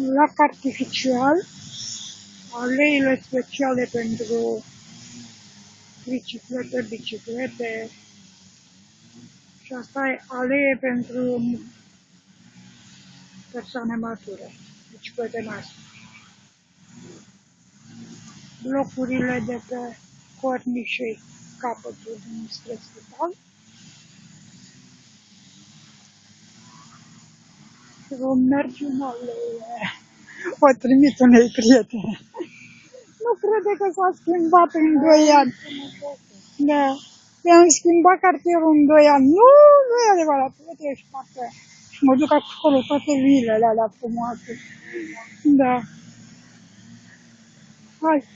lac artificial, aleile speciale pentru biciclete și asta e alee pentru persoane mature, biciclete mari. Blocurile de pe cornișei capătul dinspre spital. Vom merge în alee. O trimit unei prietene. Nu crede că s-a schimbat în 2 ani. Da. I-am schimbat cartierul în 2 ani. Nu, nu e adevărat. Uite, ești parte. Și mă duc acolo toate vilele alea frumoase. Da. Hai.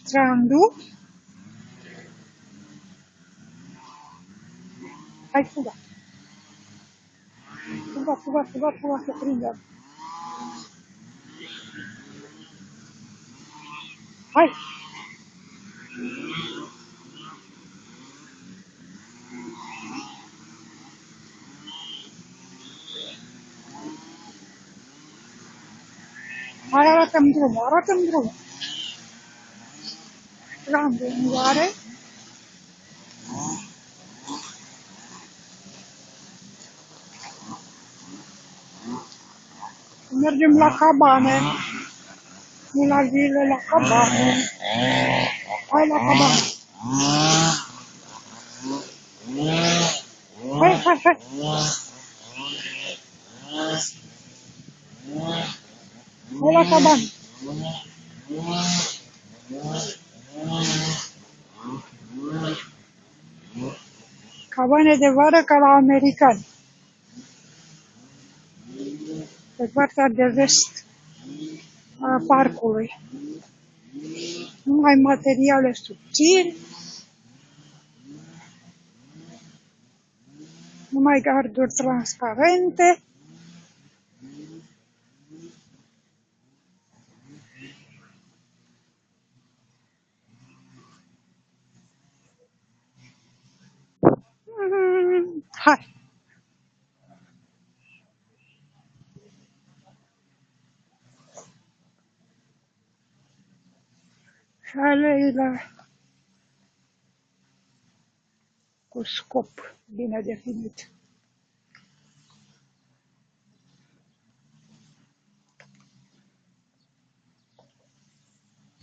Strandul. Hai, fuga. Fuga, să prindem. Hai. Hai, arată-mi drumul. Strandul în mare. Mergem la cabane. Nu la vile, la cabane. Hai la cabane. Hai. Hai la cabane. Cabane de vară ca la americani. Pe partea de vest a parcului. Numai materiale subțiri, numai garduri transparente. Hai! Și aleile cu scop bine definit.